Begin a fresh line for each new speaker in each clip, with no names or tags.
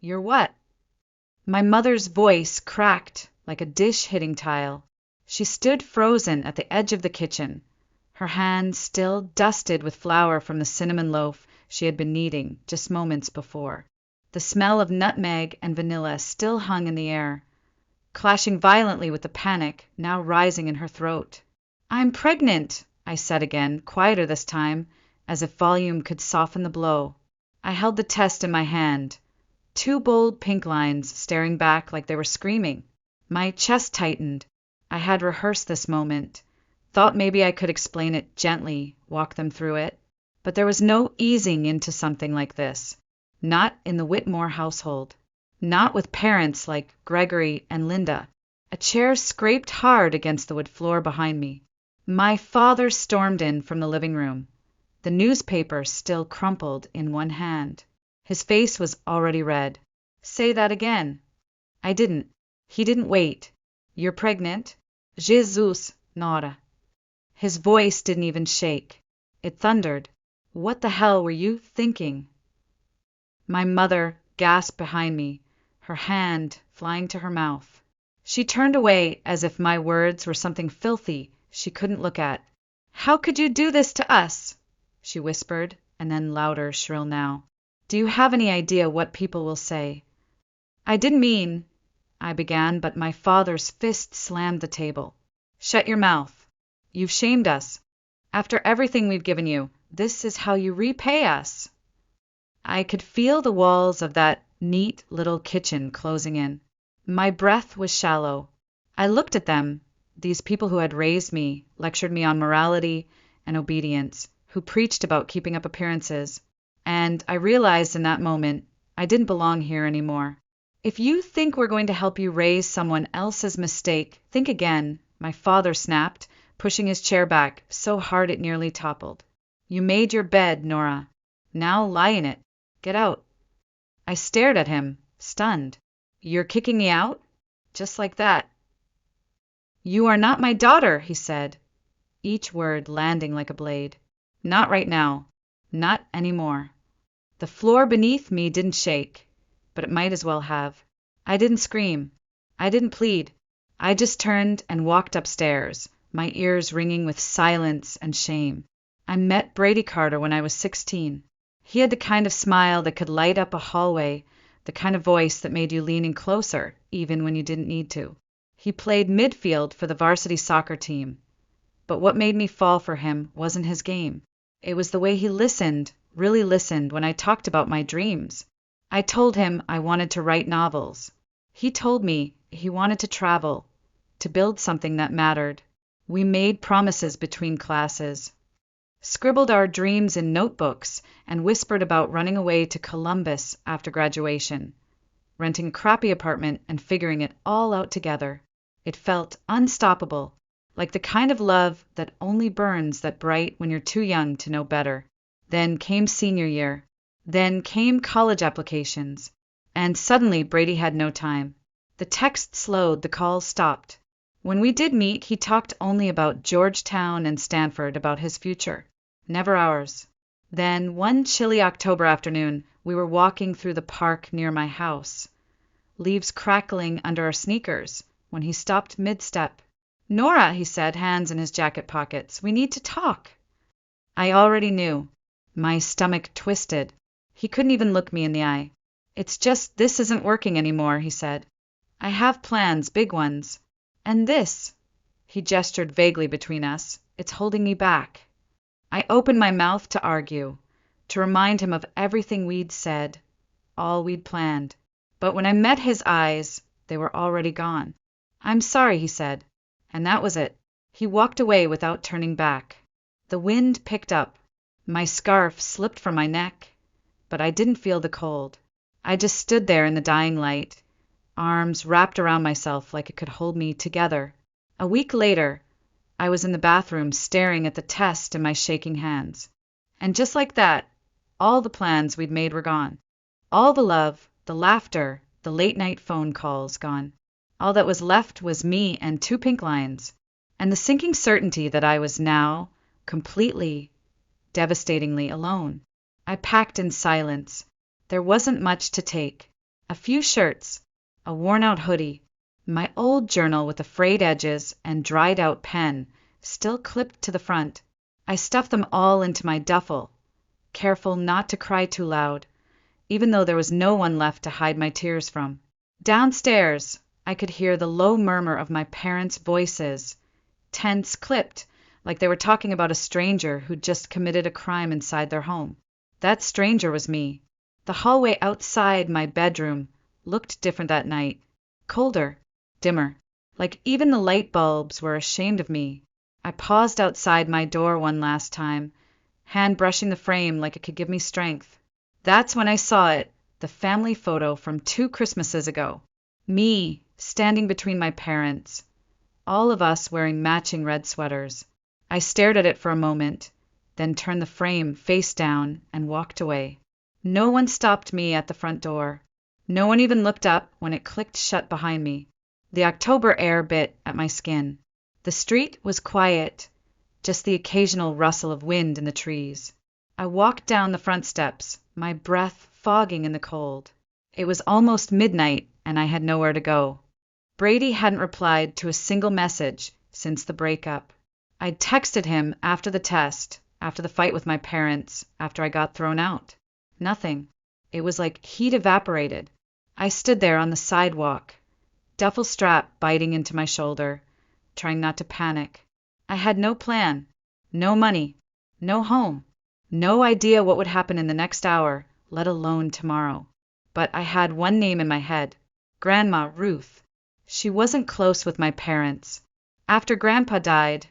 You're what? My mother's voice cracked like a dish hitting tile. She stood frozen at the edge of the kitchen, her hand still dusted with flour from the cinnamon loaf she had been kneading just moments before. The smell of nutmeg and vanilla still hung in the air, clashing violently with the panic now rising in her throat. "I'm pregnant," I said again, quieter this time, as if volume could soften the blow. I held the test in my hand, two bold pink lines staring back like they were screaming. My chest tightened. I had rehearsed this moment, thought maybe I could explain it gently, walk them through it. But there was no easing into something like this. Not in the Whitmore household. Not with parents like Gregory and Linda. A chair scraped hard against the wood floor behind me. My father stormed in from the living room, the newspaper still crumpled in one hand. His face was already red. "Say that again." I didn't. He didn't wait. "You're pregnant?" "Jesus, Nora." His voice didn't even shake. It thundered. "What the hell were you thinking?" My mother gasped behind me, her hand flying to her mouth. She turned away as if my words were something filthy she couldn't look at. "How could you do this to us?" she whispered, and then louder, shrill now. "Do you have any idea what people will say?" "I didn't mean," I began, but my father's fist slammed the table. "Shut your mouth. You've shamed us. After everything we've given you, this is how you repay us." I could feel the walls of that neat little kitchen closing in. My breath was shallow. I looked at them, these people who had raised me, lectured me on morality and obedience, who preached about keeping up appearances, and I realized in that moment I didn't belong here anymore. "If you think we're going to help you raise someone else's mistake, think again," my father snapped, pushing his chair back so hard it nearly toppled. "You made your bed, Nora. Now lie in it. Get out." I stared at him, stunned. "You're kicking me out?" Just like that. "You are not my daughter," he said, each word landing like a blade. "Not right now. Not anymore." The floor beneath me didn't shake, but it might as well have. I didn't scream. I didn't plead. I just turned and walked upstairs, my ears ringing with silence and shame. I met Brady Carter when I was 16. He had the kind of smile that could light up a hallway, the kind of voice that made you lean in closer, even when you didn't need to. He played midfield for the varsity soccer team. But what made me fall for him wasn't his game. It was the way he listened, really listened, when I talked about my dreams. I told him I wanted to write novels. He told me he wanted to travel, to build something that mattered. We made promises between classes, scribbled our dreams in notebooks, and whispered about running away to Columbus after graduation, renting a crappy apartment and figuring it all out together. It felt unstoppable, like the kind of love that only burns that bright when you're too young to know better. Then came senior year. Then came college applications. And suddenly Brady had no time. The text slowed, the calls stopped. When we did meet, he talked only about Georgetown and Stanford, about his future. Never ours. Then, one chilly October afternoon, we were walking through the park near my house, leaves crackling under our sneakers, when he stopped mid-step. "Nora," he said, hands in his jacket pockets, "we need to talk." I already knew. My stomach twisted. He couldn't even look me in the eye. "It's just this isn't working anymore," he said. "I have plans, big ones. And this," he gestured vaguely between us, "it's holding me back." I opened my mouth to argue, to remind him of everything we'd said, all we'd planned. But when I met his eyes, they were already gone. "I'm sorry," he said. And that was it. He walked away without turning back. The wind picked up. My scarf slipped from my neck, but I didn't feel the cold. I just stood there in the dying light, arms wrapped around myself like it could hold me together. A week later, I was in the bathroom staring at the test in my shaking hands. And just like that, all the plans we'd made were gone. All the love, the laughter, the late-night phone calls gone. All that was left was me and two pink lines, and the sinking certainty that I was now completely, devastatingly alone. I packed in silence. There wasn't much to take. A few shirts, a worn-out hoodie, my old journal with the frayed edges and dried-out pen still clipped to the front. I stuffed them all into my duffel, careful not to cry too loud, even though there was no one left to hide my tears from. Downstairs, I could hear the low murmur of my parents' voices, tense, clipped, like they were talking about a stranger who'd just committed a crime inside their home. That stranger was me. The hallway outside my bedroom looked different that night. Colder, dimmer, like even the light bulbs were ashamed of me. I paused outside my door one last time, hand brushing the frame like it could give me strength. That's when I saw it, the family photo from 2 Christmases ago. Me, standing between my parents, all of us wearing matching red sweaters. I stared at it for a moment, then turned the frame face down and walked away. No one stopped me at the front door. No one even looked up when it clicked shut behind me. The October air bit at my skin. The street was quiet, just the occasional rustle of wind in the trees. I walked down the front steps, my breath fogging in the cold. It was almost midnight, and I had nowhere to go. Brady hadn't replied to a single message since the breakup. I'd texted him after the test, after the fight with my parents, after I got thrown out. Nothing. It was like he'd evaporated. I stood there on the sidewalk, duffel strap biting into my shoulder, trying not to panic. I had no plan, no money, no home, no idea what would happen in the next hour, let alone tomorrow. But I had one name in my head, Grandma Ruth. She wasn't close with my parents. After Grandpa died,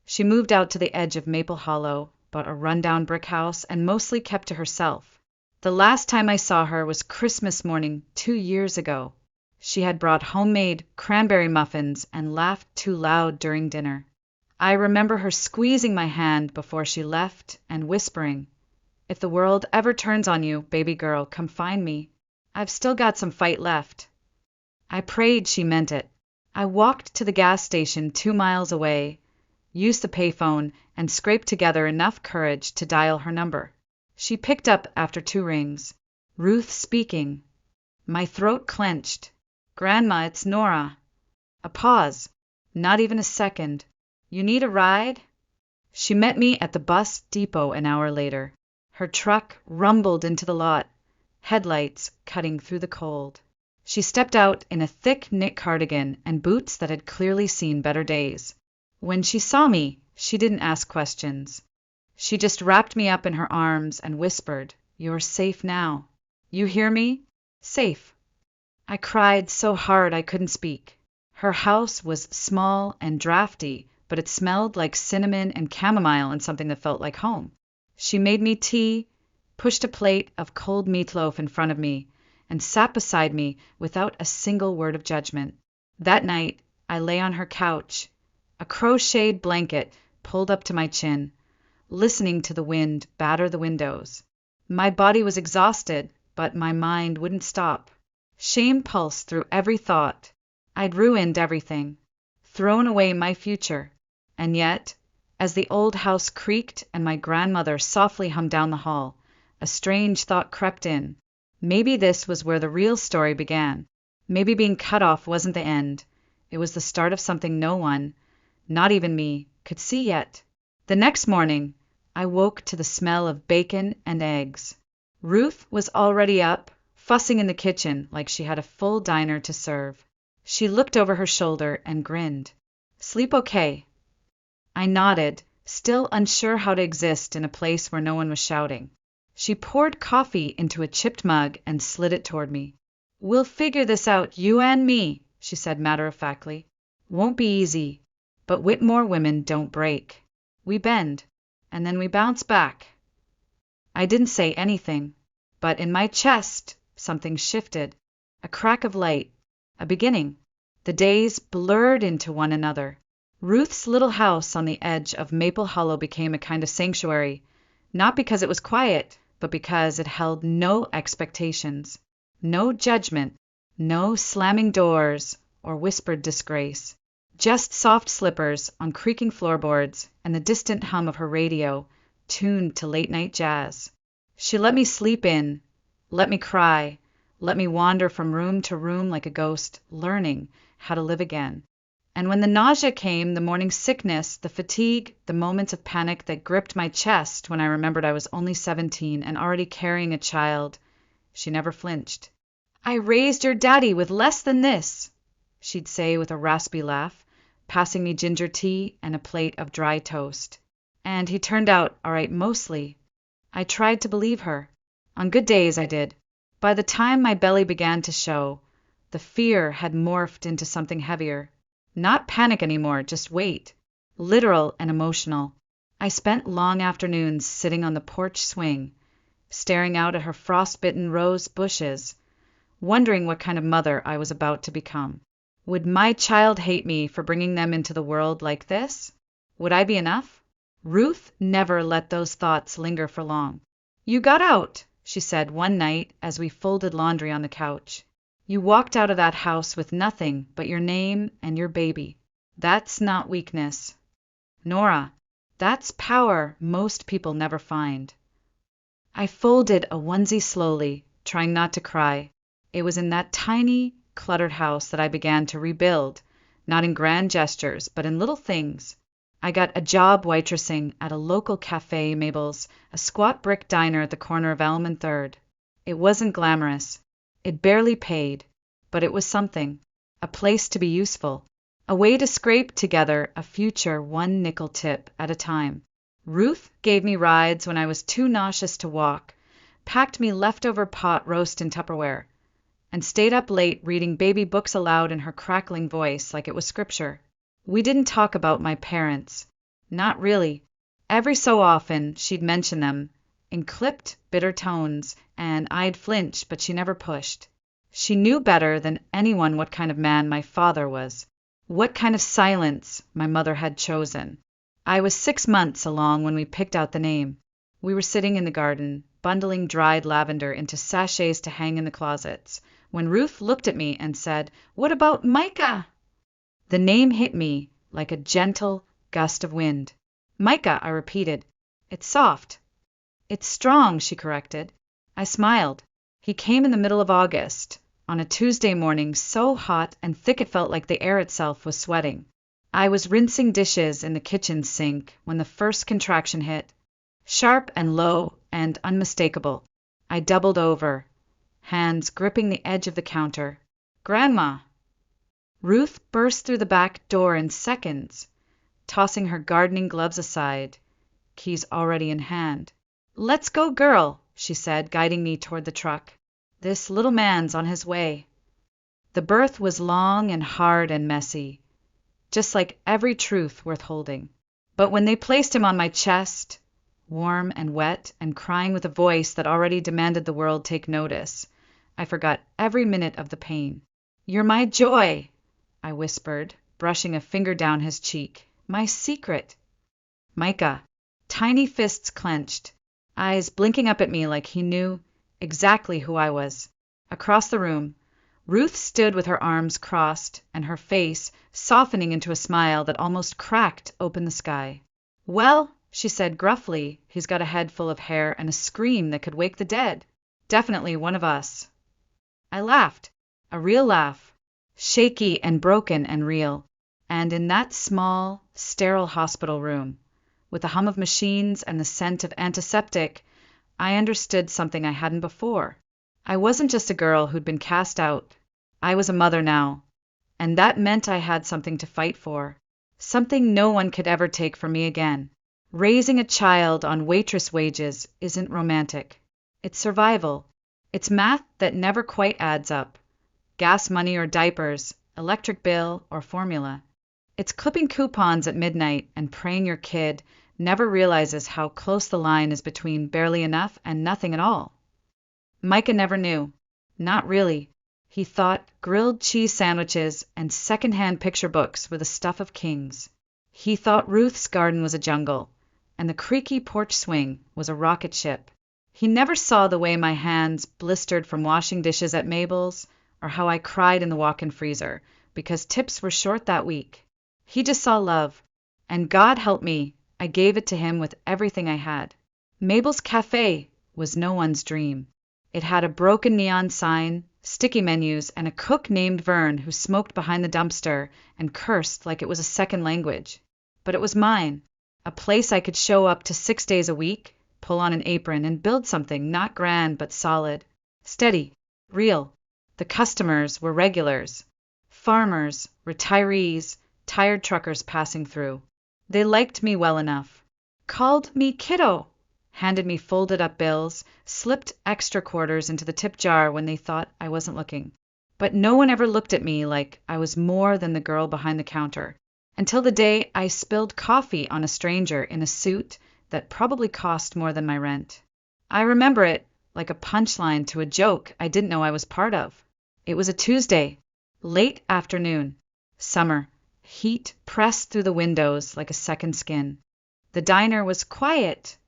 she moved out to the edge of Maple Hollow, bought a rundown brick house, and mostly kept to herself. The last time I saw her was Christmas morning 2 years ago. She had brought homemade cranberry muffins and laughed too loud during dinner. I remember her squeezing my hand before she left and whispering, "If the world ever turns on you, baby girl, come find me. I've still got some fight left." I prayed she meant it. I walked to the gas station 2 miles away, used the payphone, and scraped together enough courage to dial her number. She picked up after 2 rings. Ruth speaking. My throat clenched. "Grandma, it's Nora." A pause. Not even a second. "You need a ride?" She met me at the bus depot an hour later. Her truck rumbled into the lot, headlights cutting through the cold. She stepped out in a thick knit cardigan and boots that had clearly seen better days. When she saw me, she didn't ask questions. She just wrapped me up in her arms and whispered, "You're safe now. You hear me? Safe." I cried so hard I couldn't speak. Her house was small and drafty, but it smelled like cinnamon and chamomile and something that felt like home. She made me tea, pushed a plate of cold meatloaf in front of me, and sat beside me without a single word of judgment. That night, I lay on her couch, a crocheted blanket pulled up to my chin, listening to the wind batter the windows. My body was exhausted, but my mind wouldn't stop. Shame pulsed through every thought. I'd ruined everything, thrown away my future. And yet, as the old house creaked and my grandmother softly hummed down the hall, a strange thought crept in. Maybe this was where the real story began. Maybe being cut off wasn't the end. It was the start of something no one, not even me, could see yet. The next morning, I woke to the smell of bacon and eggs. Ruth was already up, fussing in the kitchen like she had a full diner to serve. She looked over her shoulder and grinned. "Sleep okay?" I nodded, still unsure how to exist in a place where no one was shouting. She poured coffee into a chipped mug and slid it toward me. "We'll figure this out, you and me," she said matter-of-factly. "Won't be easy, but Whitmore women don't break. We bend, and then we bounce back." I didn't say anything, but in my chest something shifted. A crack of light, a beginning. The days blurred into one another. Ruth's little house on the edge of Maple Hollow became a kind of sanctuary, not because it was quiet, but because it held no expectations, no judgment, no slamming doors or whispered disgrace. Just soft slippers on creaking floorboards and the distant hum of her radio, tuned to late-night jazz. She let me sleep in, let me cry, let me wander from room to room like a ghost, learning how to live again. And when the nausea came, the morning sickness, the fatigue, the moments of panic that gripped my chest when I remembered I was only 17 and already carrying a child, she never flinched. "I raised your daddy with less than this," she'd say with a raspy laugh, passing me ginger tea and a plate of dry toast. And he turned out all right mostly. I tried to believe her. On good days I did. By the time my belly began to show, the fear had morphed into something heavier. Not panic anymore, just weight. Literal and emotional. I spent long afternoons sitting on the porch swing, staring out at her frost-bitten rose bushes, wondering what kind of mother I was about to become. Would my child hate me for bringing them into the world like this? Would I be enough? Ruth never let those thoughts linger for long. "You got out," she said one night as we folded laundry on the couch. "You walked out of that house with nothing but your name and your baby. That's not weakness. Nora, that's power most people never find." I folded a onesie slowly, trying not to cry. It was in that tiny, cluttered house that I began to rebuild, not in grand gestures, but in little things. I got a job waitressing at a local cafe, Mabel's, a squat brick diner at the corner of Elm and Third. It wasn't glamorous. It barely paid, but it was something. A place to be useful. A way to scrape together a future 1-nickel tip at a time. Ruth gave me rides when I was too nauseous to walk, packed me leftover pot roast in Tupperware, and stayed up late reading baby books aloud in her crackling voice like it was scripture. We didn't talk about my parents. Not really. Every so often she'd mention them, in clipped, bitter tones, and I'd flinch, but she never pushed. She knew better than anyone what kind of man my father was, what kind of silence my mother had chosen. I was 6 months along when we picked out the name. We were sitting in the garden, bundling dried lavender into sachets to hang in the closets, when Ruth looked at me and said, "What about Micah?" The name hit me like a gentle gust of wind. "Micah," I repeated. "It's soft." "It's strong," she corrected. I smiled. He came in the middle of August, on a Tuesday morning so hot and thick it felt like the air itself was sweating. I was rinsing dishes in the kitchen sink when the first contraction hit. Sharp and low and unmistakable. I doubled over, hands gripping the edge of the counter. "Grandma!" Ruth burst through the back door in seconds, tossing her gardening gloves aside, keys already in hand. "Let's go, girl," she said, guiding me toward the truck. "This little man's on his way." The birth was long and hard and messy, just like every truth worth holding. But when they placed him on my chest, warm and wet and crying with a voice that already demanded the world take notice, I forgot every minute of the pain. "You're my joy," I whispered, brushing a finger down his cheek. "My secret." Micah, tiny fists clenched, eyes blinking up at me like he knew exactly who I was. Across the room, Ruth stood with her arms crossed and her face softening into a smile that almost cracked open the sky. "Well," she said gruffly, "he's got a head full of hair and a scream that could wake the dead. Definitely one of us." I laughed, a real laugh, shaky and broken and real. And in that small, sterile hospital room, with the hum of machines and the scent of antiseptic, I understood something I hadn't before. I wasn't just a girl who'd been cast out. I was a mother now, and that meant I had something to fight for, something no one could ever take from me again. Raising a child on waitress wages isn't romantic. It's survival. It's math that never quite adds up. Gas money or diapers, electric bill or formula. It's clipping coupons at midnight and praying your kid never realizes how close the line is between barely enough and nothing at all. Micah never knew. Not really. He thought grilled cheese sandwiches and second-hand picture books were the stuff of kings. He thought Ruth's garden was a jungle, and the creaky porch swing was a rocket ship. He never saw the way my hands blistered from washing dishes at Mabel's, or how I cried in the walk-in freezer, because tips were short that week. He just saw love, and God help me, I gave it to him with everything I had. Mabel's Cafe was no one's dream. It had a broken neon sign, sticky menus, and a cook named Vern who smoked behind the dumpster and cursed like it was a second language. But it was mine, a place I could show up to 6 days a week, pull on an apron, and build something not grand but solid, steady, real. The customers were regulars, farmers, retirees, tired truckers passing through. They liked me well enough, called me kiddo, handed me folded up bills, slipped extra quarters into the tip jar when they thought I wasn't looking. But no one ever looked at me like I was more than the girl behind the counter, until the day I spilled coffee on a stranger in a suit that probably cost more than my rent. I remember it like a punchline to a joke I didn't know I was part of. It was a Tuesday, late afternoon, summer, heat pressed through the windows like a second skin. The diner was quiet,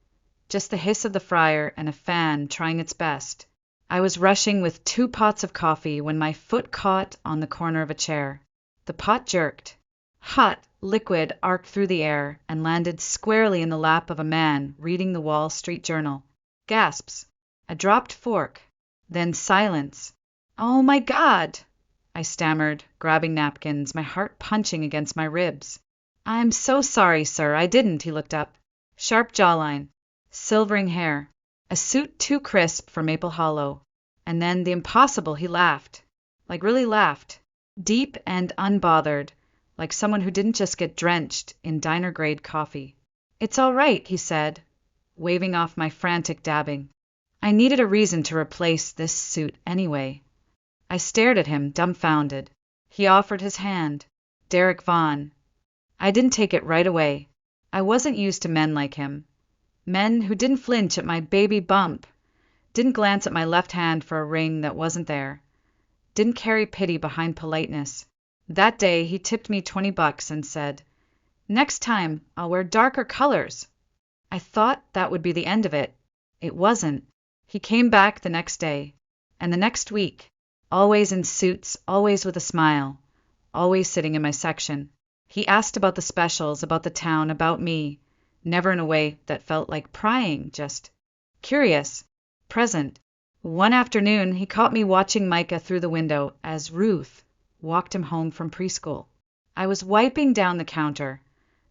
just the hiss of the fryer and a fan trying its best. I was rushing with 2 pots of coffee when my foot caught on the corner of a chair. The pot jerked. Hot liquid arced through the air and landed squarely in the lap of a man reading the Wall Street Journal. Gasps. A dropped fork. Then silence. "Oh my God!" I stammered, grabbing napkins, my heart punching against my ribs. "I'm so sorry, sir, I didn't." He looked up. Sharp jawline, silvering hair, a suit too crisp for Maple Hollow. And then the impossible, he laughed. Like really laughed. Deep and unbothered, like someone who didn't just get drenched in diner-grade coffee. "It's all right," he said, waving off my frantic dabbing. I needed a reason to replace this suit anyway. I stared at him, dumbfounded. He offered his hand. Derek Vaughn. I didn't take it right away. I wasn't used to men like him. Men who didn't flinch at my baby bump, didn't glance at my left hand for a ring that wasn't there, didn't carry pity behind politeness. That day he tipped me $20 and said, "Next time I'll wear darker colors." I thought that would be the end of it. It wasn't. He came back the next day, and the next week, always in suits, always with a smile, always sitting in my section. He asked about the specials, about the town, about me, never in a way that felt like prying, just curious, present. One afternoon, he caught me watching Micah through the window as Ruth walked him home from preschool. I was wiping down the counter,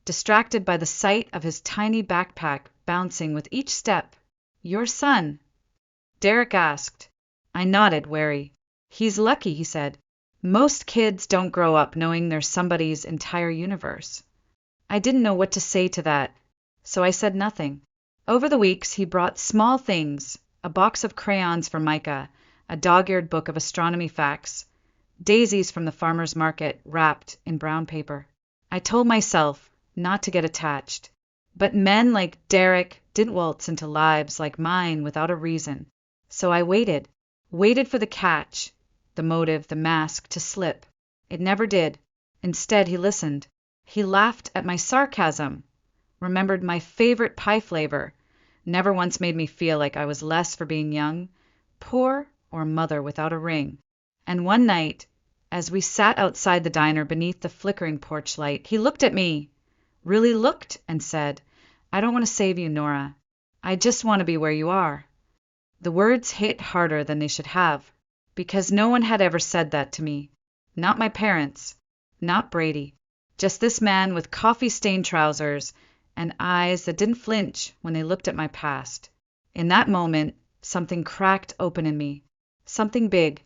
distracted by the sight of his tiny backpack bouncing with each step. "Your son?" Derek asked. I nodded, wary. "He's lucky," he said. "Most kids don't grow up knowing they're somebody's entire universe." I didn't know what to say to that, so I said nothing. Over the weeks, he brought small things, a box of crayons for Micah, a dog-eared book of astronomy facts, daisies from the farmer's market wrapped in brown paper. I told myself not to get attached. But men like Derek didn't waltz into lives like mine without a reason. So I waited for the catch, the motive, the mask to slip. It never did. Instead, he listened. He laughed at my sarcasm, remembered my favorite pie flavor, never once made me feel like I was less for being young, poor, or mother without a ring. And one night, as we sat outside the diner beneath the flickering porch light, he looked at me, really looked, and said, "I don't want to save you, Nora. I just want to be where you are." The words hit harder than they should have, because no one had ever said that to me. Not my parents, not Brady, just this man with coffee-stained trousers and eyes that didn't flinch when they looked at my past. In that moment, something cracked open in me. Something big,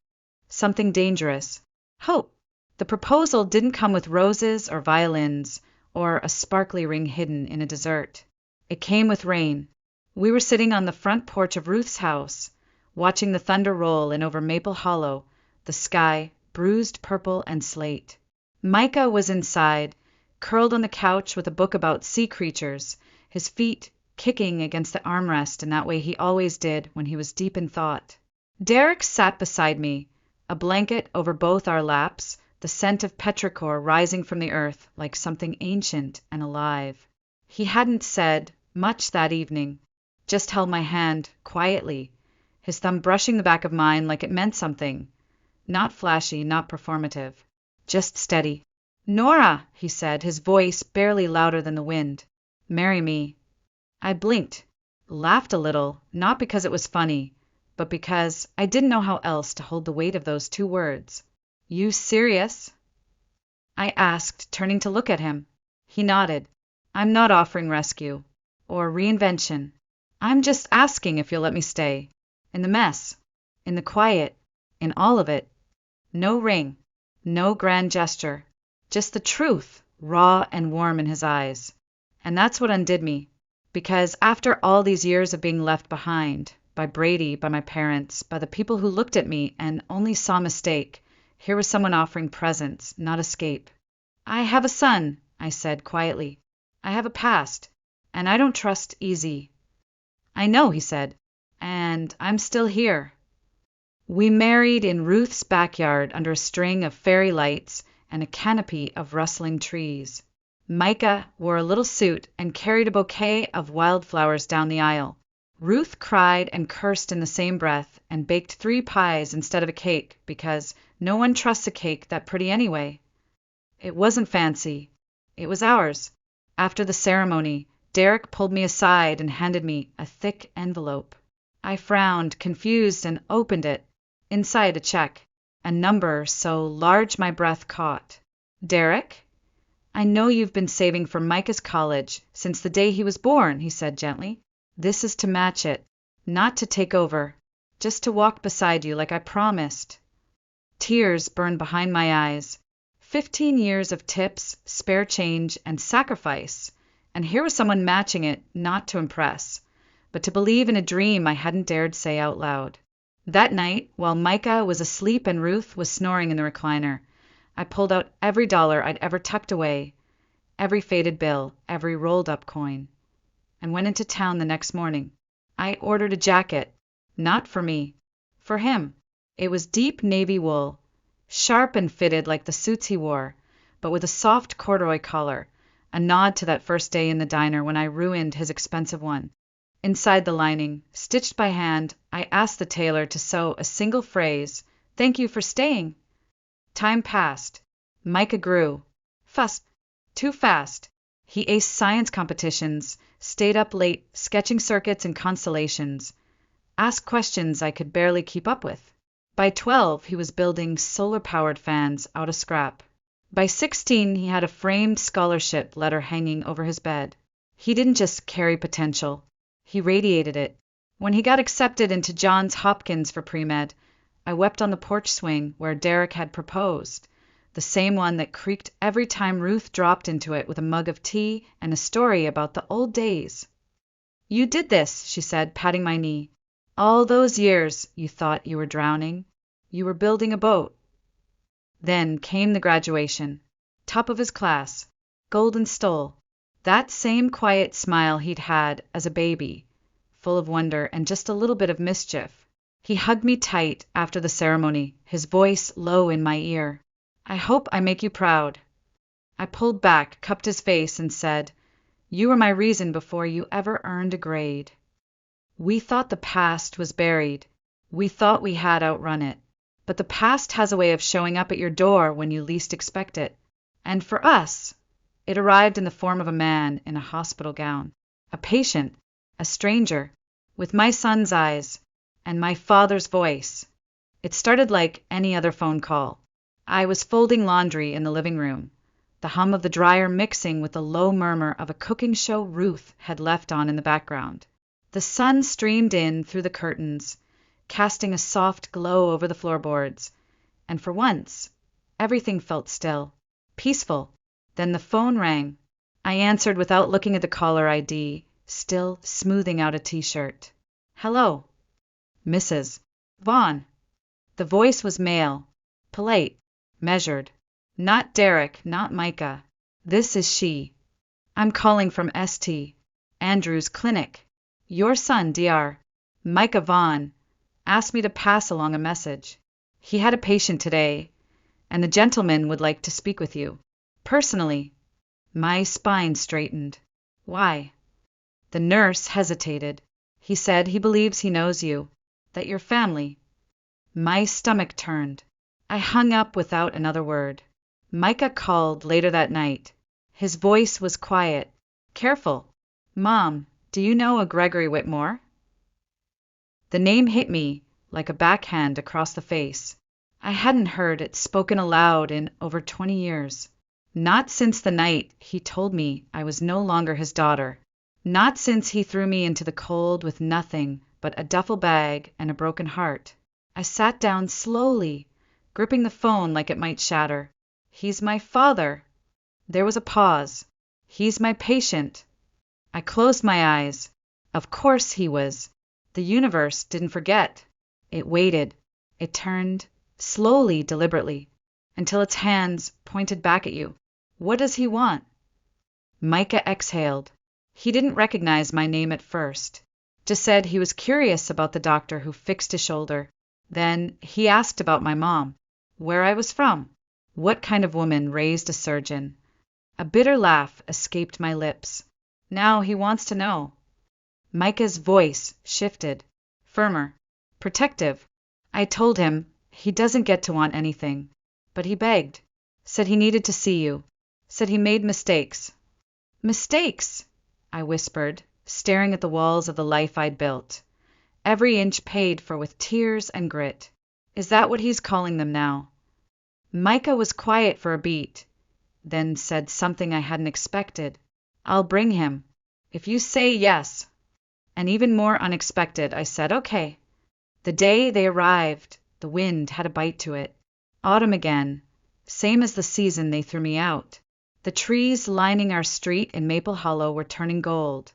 something dangerous. Hope. The proposal didn't come with roses or violins or a sparkly ring hidden in a dessert. It came with rain. We were sitting on the front porch of Ruth's house, watching the thunder roll in over Maple Hollow, the sky bruised purple and slate. Micah was inside, curled on the couch with a book about sea creatures, his feet kicking against the armrest in that way he always did when he was deep in thought. Derek sat beside me, a blanket over both our laps, the scent of petrichor rising from the earth like something ancient and alive. He hadn't said much that evening, just held my hand quietly, his thumb brushing the back of mine like it meant something. Not flashy, not performative, just steady. "Nora," he said, his voice barely louder than the wind. "Marry me." I blinked, laughed a little, not because it was funny, but because I didn't know how else to hold the weight of those two words. You serious? I asked, turning to look at him. He nodded. I'm not offering rescue or reinvention. I'm just asking if you'll let me stay. In the mess, in the quiet, in all of it. No ring, no grand gesture, just the truth, raw and warm in his eyes. And that's what undid me, because after all these years of being left behind, by Brady, by my parents, by the people who looked at me and only saw mistake, here was someone offering presence, not escape. I have a son, I said quietly. I have a past, and I don't trust easy. I know, he said, and I'm still here. We married in Ruth's backyard under a string of fairy lights and a canopy of rustling trees. Micah wore a little suit and carried a bouquet of wildflowers down the aisle. Ruth cried and cursed in the same breath and baked 3 pies instead of a cake because no one trusts a cake that pretty anyway. It wasn't fancy. It was ours. After the ceremony, Derek pulled me aside and handed me a thick envelope. I frowned, confused, and opened it. Inside, a check, a number so large my breath caught. Derek? I know you've been saving for Micah's college since the day he was born, he said gently. This is to match it, not to take over, just to walk beside you like I promised. Tears burned behind my eyes. 15 years of tips, spare change, and sacrifice, and here was someone matching it, not to impress, but to believe in a dream I hadn't dared say out loud. That night, while Micah was asleep and Ruth was snoring in the recliner, I pulled out every dollar I'd ever tucked away, every faded bill, every rolled-up coin, and went into town the next morning. I ordered a jacket, not for me, for him. It was deep navy wool, sharp and fitted like the suits he wore, but with a soft corduroy collar, a nod to that first day in the diner when I ruined his expensive one. Inside the lining, stitched by hand, I asked the tailor to sew a single phrase, "Thank you for staying." Time passed. Micah grew. Fast. Too fast. He aced science competitions, stayed up late, sketching circuits and constellations, asked questions I could barely keep up with. By 12, he was building solar-powered fans out of scrap. By 16, he had a framed scholarship letter hanging over his bed. He didn't just carry potential. He radiated it. When he got accepted into Johns Hopkins for pre-med, I wept on the porch swing where Derek had proposed, the same one that creaked every time Ruth dropped into it with a mug of tea and a story about the old days. You did this, she said, patting my knee. All those years you thought you were drowning. You were building a boat. Then came the graduation. Top of his class. Golden stole. That same quiet smile he'd had as a baby, full of wonder and just a little bit of mischief. He hugged me tight after the ceremony, his voice low in my ear. I hope I make you proud. I pulled back, cupped his face, and said, You were my reason before you ever earned a grade. We thought the past was buried. We thought we had outrun it. But the past has a way of showing up at your door when you least expect it. And for us, it arrived in the form of a man in a hospital gown, a patient, a stranger, with my son's eyes and my father's voice. It started like any other phone call. I was folding laundry in the living room, the hum of the dryer mixing with the low murmur of a cooking show Ruth had left on in the background. The sun streamed in through the curtains, casting a soft glow over the floorboards, and for once, everything felt still, peaceful. Then the phone rang. I answered without looking at the caller ID, still smoothing out a t-shirt. Hello. Mrs. Vaughn. The voice was male, polite, measured. Not Derek, not Micah. This is she. I'm calling from St. Andrew's Clinic. Your son, Dr. Micah Vaughn, asked me to pass along a message. He had a patient today, and the gentleman would like to speak with you. Personally. My spine straightened. Why? The nurse hesitated. He said he believes he knows you, that you're family. My stomach turned. I hung up without another word. Micah called later that night. His voice was quiet. Careful. Mom, do you know a Gregory Whitmore? The name hit me, like a backhand across the face. I hadn't heard it spoken aloud in over 20 years. Not since the night he told me I was no longer his daughter. Not since he threw me into the cold with nothing but a duffel bag and a broken heart. I sat down slowly, gripping the phone like it might shatter. He's my father. There was a pause. He's my patient. I closed my eyes. Of course he was. The universe didn't forget. It waited. It turned, slowly, deliberately, until its hands pointed back at you. What does he want? Micah exhaled. He didn't recognize my name at first. Just said he was curious about the doctor who fixed his shoulder. Then he asked about my mom, where I was from, what kind of woman raised a surgeon. A bitter laugh escaped my lips. Now he wants to know. Micah's voice shifted, firmer, protective. I told him he doesn't get to want anything, but he begged, said he needed to see you, said he made mistakes. Mistakes, I whispered, staring at the walls of the life I'd built, every inch paid for with tears and grit. Is that what he's calling them now? Micah was quiet for a beat, then said something I hadn't expected. I'll bring him, if you say yes. And even more unexpected, I said okay. The day they arrived, the wind had a bite to it. Autumn again, same as the season they threw me out. The trees lining our street in Maple Hollow were turning gold,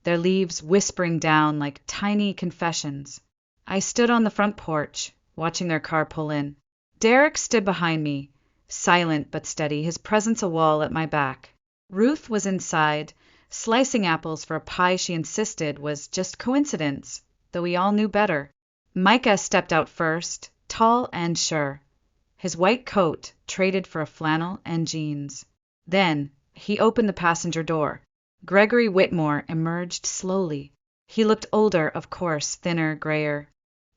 their leaves whispering down like tiny confessions. I stood on the front porch, watching their car pull in. Derek stood behind me, silent but steady, his presence a wall at my back. Ruth was inside, slicing apples for a pie she insisted was just coincidence, though we all knew better. Micah stepped out first, tall and sure, his white coat traded for a flannel and jeans. Then he opened the passenger door. Gregory Whitmore emerged slowly. He looked older, of course, thinner, grayer,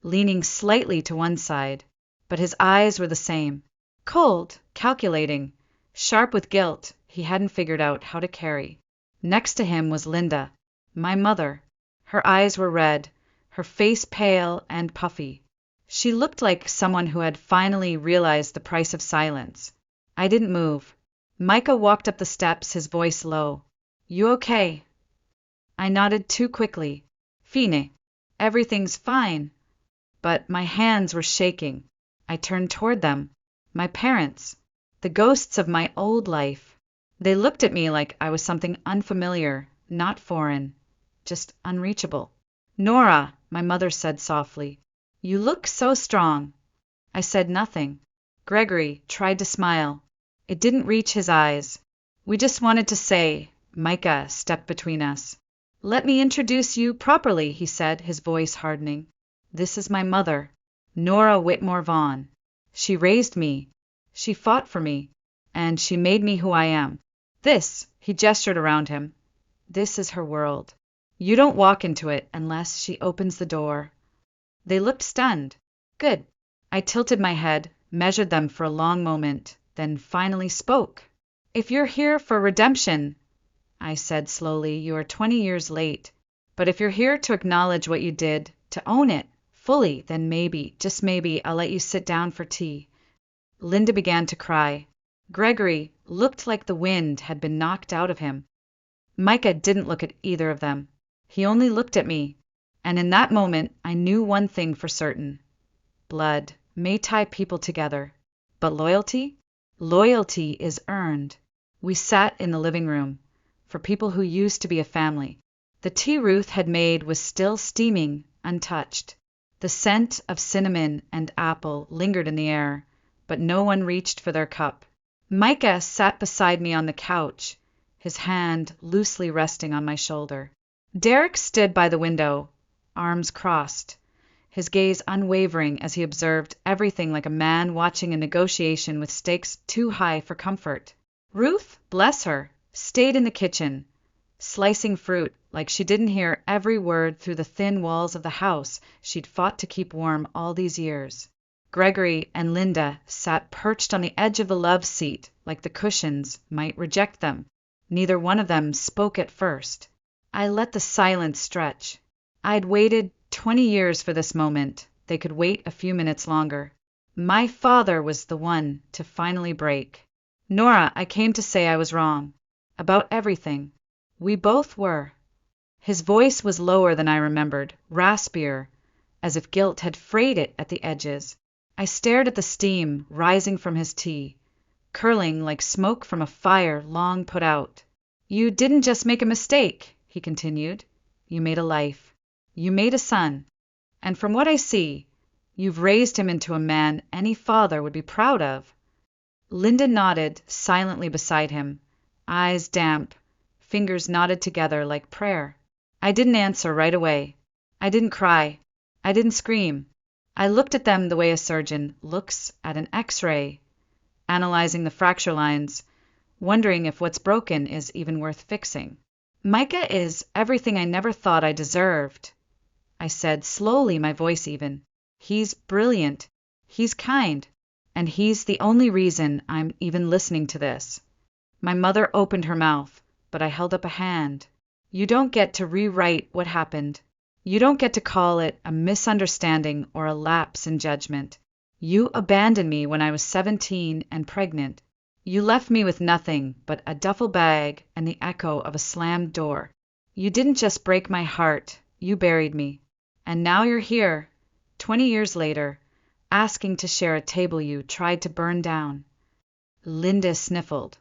leaning slightly to one side, but his eyes were the same. Cold, calculating, sharp with guilt he hadn't figured out how to carry. Next to him was Linda, my mother. Her eyes were red, her face pale and puffy. She looked like someone who had finally realized the price of silence. I didn't move. Micah walked up the steps, his voice low. You okay? I nodded too quickly. Fine. Everything's fine. But my hands were shaking. I turned toward them. My parents. The ghosts of my old life. They looked at me like I was something unfamiliar, not foreign, just unreachable. Nora, my mother said softly, you look so strong. I said nothing. Gregory tried to smile. It didn't reach his eyes. We just wanted to say, Micah stepped between us. Let me introduce you properly, he said, his voice hardening. This is my mother, Nora Whitmore Vaughn. She raised me. She fought for me. And she made me who I am. This, he gestured around him, this is her world. You don't walk into it unless she opens the door. They looked stunned. Good. I tilted my head, measured them for a long moment, then finally spoke. If you're here for redemption, I said slowly, you are 20 years late. But if you're here to acknowledge what you did, to own it fully, then maybe, just maybe, I'll let you sit down for tea. Linda began to cry. Gregory looked like the wind had been knocked out of him. Micah didn't look at either of them. He only looked at me, and in that moment I knew one thing for certain. Blood may tie people together, but loyalty? Loyalty is earned. We sat in the living room, for people who used to be a family. The tea Ruth had made was still steaming, untouched. The scent of cinnamon and apple lingered in the air, but no one reached for their cup. Micah sat beside me on the couch, his hand loosely resting on my shoulder. Derek stood by the window, arms crossed, his gaze unwavering as he observed everything like a man watching a negotiation with stakes too high for comfort. Ruth, bless her, stayed in the kitchen, slicing fruit like she didn't hear every word through the thin walls of the house she'd fought to keep warm all these years. Gregory and Linda sat perched on the edge of the love seat like the cushions might reject them. Neither one of them spoke at first. I let the silence stretch. I'd waited 20 years for this moment, they could wait a few minutes longer. My father was the one to finally break. Nora, I came to say I was wrong. About everything. We both were. His voice was lower than I remembered, raspier, as if guilt had frayed it at the edges. I stared at the steam rising from his tea, curling like smoke from a fire long put out. You didn't just make a mistake, he continued. You made a life. You made a son. And from what I see, you've raised him into a man any father would be proud of. Linda nodded silently beside him, eyes damp, fingers knotted together like prayer. I didn't answer right away. I didn't cry. I didn't scream. I looked at them the way a surgeon looks at an X-ray, analyzing the fracture lines, wondering if what's broken is even worth fixing. Micah is everything I never thought I deserved, I said slowly, my voice even. He's brilliant. He's kind. And he's the only reason I'm even listening to this. My mother opened her mouth, but I held up a hand. You don't get to rewrite what happened. You don't get to call it a misunderstanding or a lapse in judgment. You abandoned me when I was 17 and pregnant. You left me with nothing but a duffel bag and the echo of a slammed door. You didn't just break my heart, you buried me. And now you're here, 20 years later, asking to share a table you tried to burn down. Linda sniffled,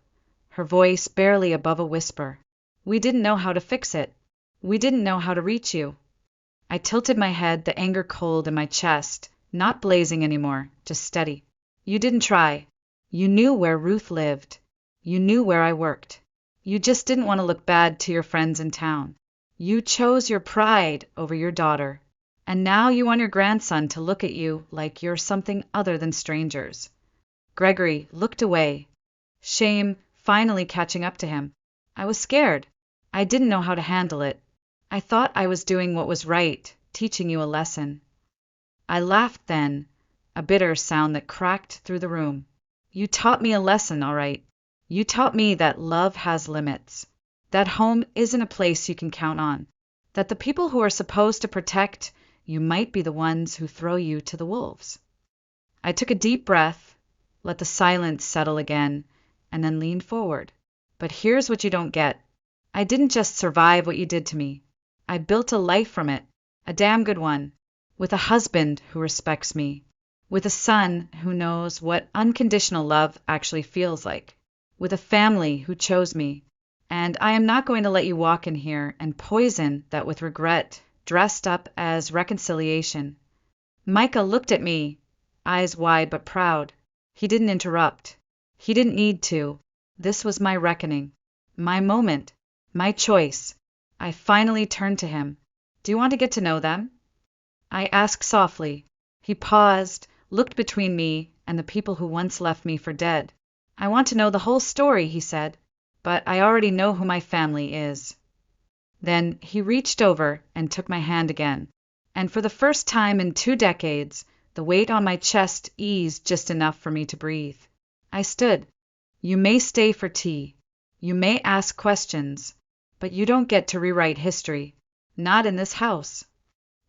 her voice barely above a whisper. We didn't know how to fix it. We didn't know how to reach you. I tilted my head, the anger cold in my chest, not blazing anymore, just steady. You didn't try. You knew where Ruth lived. You knew where I worked. You just didn't want to look bad to your friends in town. You chose your pride over your daughter. And now you want your grandson to look at you like you're something other than strangers. Gregory looked away, shame finally catching up to him. I was scared. I didn't know how to handle it. I thought I was doing what was right, teaching you a lesson. I laughed then, a bitter sound that cracked through the room. You taught me a lesson, all right. You taught me that love has limits, that home isn't a place you can count on, that the people who are supposed to protect you might be the ones who throw you to the wolves. I took a deep breath, let the silence settle again, and then leaned forward. But here's what you don't get. I didn't just survive what you did to me. I built a life from it, a damn good one, with a husband who respects me, with a son who knows what unconditional love actually feels like, with a family who chose me. And I am not going to let you walk in here and poison that with regret, dressed up as reconciliation. Micah looked at me, eyes wide but proud. He didn't interrupt. He didn't need to. This was my reckoning, my moment, my choice. I finally turned to him. Do you want to get to know them? I asked softly. He paused, looked between me and the people who once left me for dead. I want to know the whole story, he said, but I already know who my family is. Then he reached over and took my hand again, and for the first time in 2 decades, the weight on my chest eased just enough for me to breathe. I stood. You may stay for tea. You may ask questions, but you don't get to rewrite history. Not in this house.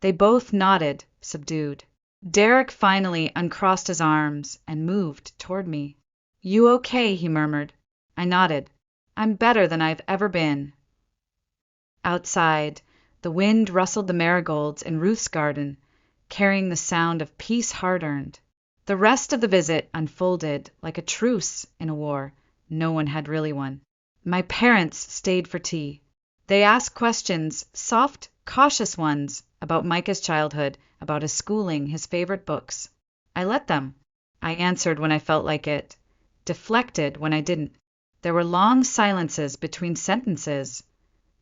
They both nodded, subdued. Derek finally uncrossed his arms and moved toward me. You okay? He murmured. I nodded. I'm better than I've ever been. Outside, the wind rustled the marigolds in Ruth's garden, carrying the sound of peace hard-earned. The rest of the visit unfolded like a truce in a war no one had really won. My parents stayed for tea. They asked questions, soft, cautious ones, about Micah's childhood, about his schooling, his favorite books. I let them. I answered when I felt like it, deflected when I didn't. There were long silences between sentences,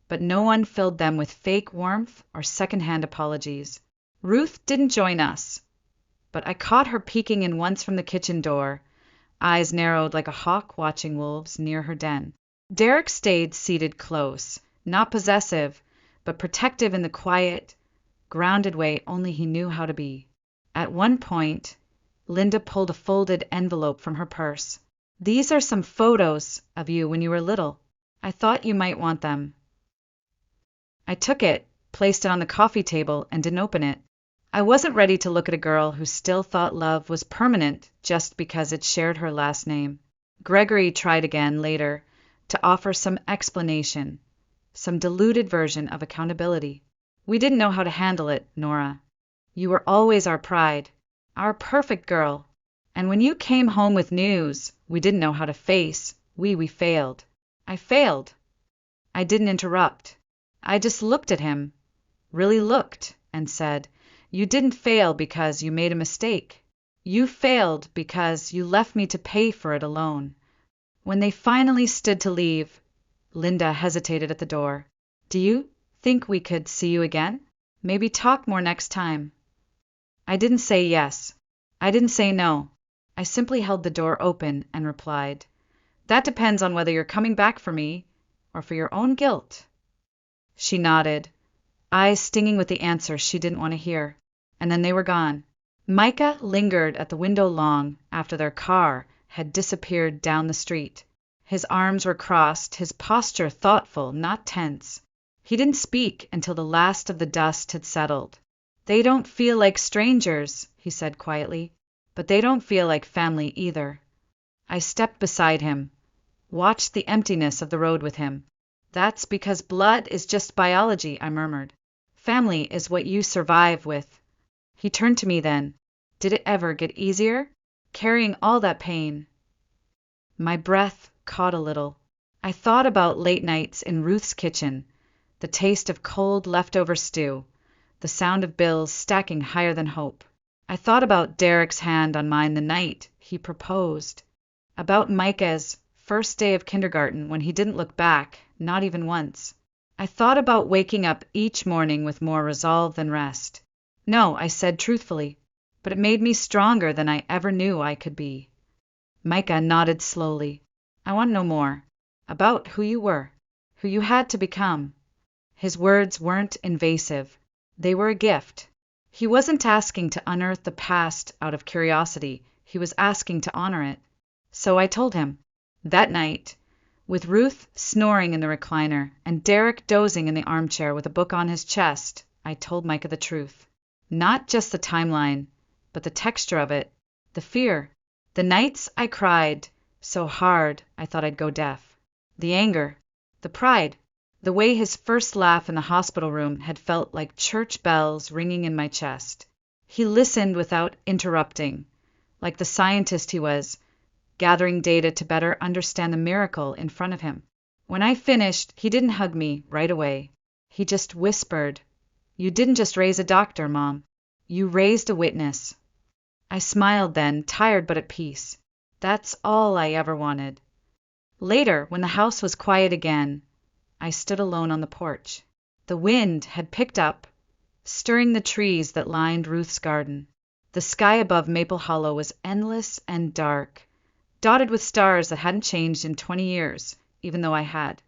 but no one filled them with fake warmth or second-hand apologies. Ruth didn't join us, but I caught her peeking in once from the kitchen door, eyes narrowed like a hawk watching wolves near her den. Derek stayed seated close, not possessive, but protective in the quiet, grounded way only he knew how to be. At one point, Linda pulled a folded envelope from her purse. These are some photos of you when you were little. I thought you might want them. I took it, placed it on the coffee table, and didn't open it. I wasn't ready to look at a girl who still thought love was permanent just because it shared her last name. Gregory tried again later to offer some explanation, some diluted version of accountability. We didn't know how to handle it, Nora. You were always our pride, our perfect girl. And when you came home with news we didn't know how to face, we failed. I failed. I didn't interrupt. I just looked at him, really looked, and said, "You didn't fail because you made a mistake. You failed because you left me to pay for it alone." When they finally stood to leave, Linda hesitated at the door. "Do you think we could see you again? Maybe talk more next time?" I didn't say yes. I didn't say no. I simply held the door open and replied, "That depends on whether you're coming back for me or for your own guilt." She nodded, eyes stinging with the answer she didn't want to hear, and then they were gone. Micah lingered at the window long after their car had disappeared down the street. His arms were crossed, his posture thoughtful, not tense. He didn't speak until the last of the dust had settled. "They don't feel like strangers," he said quietly, "but they don't feel like family either." I stepped beside him, watched the emptiness of the road with him. "That's because blood is just biology," I murmured. "Family is what you survive with." He turned to me then. "Did it ever get easier, carrying all that pain?" My breath caught a little. I thought about late nights in Ruth's kitchen, the taste of cold leftover stew, the sound of bills stacking higher than hope. I thought about Derek's hand on mine the night he proposed, about Micah's first day of kindergarten when he didn't look back, not even once. I thought about waking up each morning with more resolve than rest. "No," I said truthfully, "but it made me stronger than I ever knew I could be." Micah nodded slowly. "I want to know more. About who you were, who you had to become." His words weren't invasive. They were a gift. He wasn't asking to unearth the past out of curiosity. He was asking to honor it. So I told him. That night, with Ruth snoring in the recliner and Derek dozing in the armchair with a book on his chest, I told Micah the truth. Not just the timeline, but the texture of it, the fear, the nights I cried so hard I thought I'd go deaf, the anger, the pride, the way his first laugh in the hospital room had felt like church bells ringing in my chest. He listened without interrupting, like the scientist he was, gathering data to better understand the miracle in front of him. When I finished, he didn't hug me right away. He just whispered, "You didn't just raise a doctor, Mom. You raised a witness." I smiled then, tired but at peace. That's all I ever wanted. Later, when the house was quiet again, I stood alone on the porch. The wind had picked up, stirring the trees that lined Ruth's garden. The sky above Maple Hollow was endless and dark, dotted with stars that hadn't changed in 20 years, even though I had.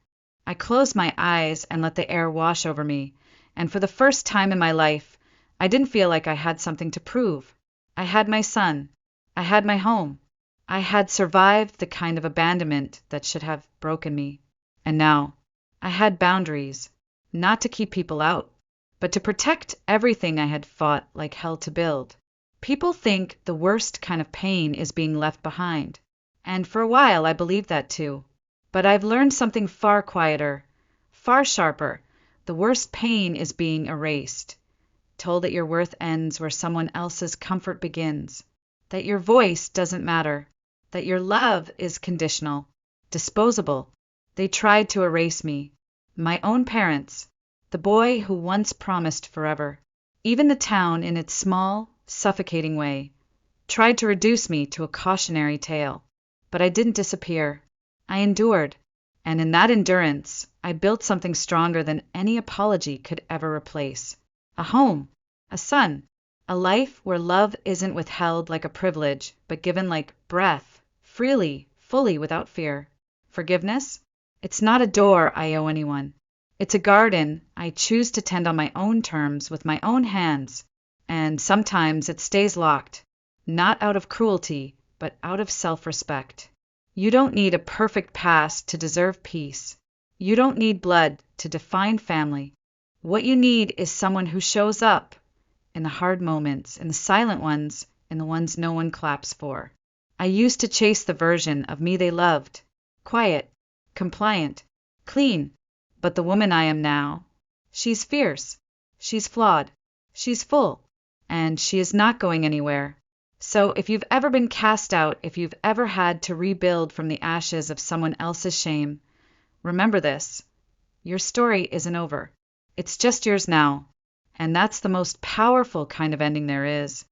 I closed my eyes and let the air wash over me, and for the first time in my life, I didn't feel like I had something to prove. I had my son. I had my home. I had survived the kind of abandonment that should have broken me. And now, I had boundaries, not to keep people out, but to protect everything I had fought like hell to build. People think the worst kind of pain is being left behind, and for a while I believed that too. But I've learned something far quieter, far sharper. The worst pain is being erased, told that your worth ends where someone else's comfort begins, that your voice doesn't matter, that your love is conditional, disposable. They tried to erase me. My own parents, the boy who once promised forever, even the town in its small, suffocating way, tried to reduce me to a cautionary tale. But I didn't disappear. I endured, and in that endurance, I built something stronger than any apology could ever replace. A home, a son, a life where love isn't withheld like a privilege, but given like breath, freely, fully, without fear. Forgiveness? It's not a door I owe anyone. It's a garden I choose to tend on my own terms with my own hands, and sometimes it stays locked, not out of cruelty, but out of self-respect. You don't need a perfect past to deserve peace. You don't need blood to define family. What you need is someone who shows up, in the hard moments, in the silent ones, in the ones no one claps for. I used to chase the version of me they loved, quiet, compliant, clean, but the woman I am now, she's fierce, she's flawed, she's full, and she is not going anywhere. So if you've ever been cast out, if you've ever had to rebuild from the ashes of someone else's shame, remember this: your story isn't over. It's just yours now. And that's the most powerful kind of ending there is.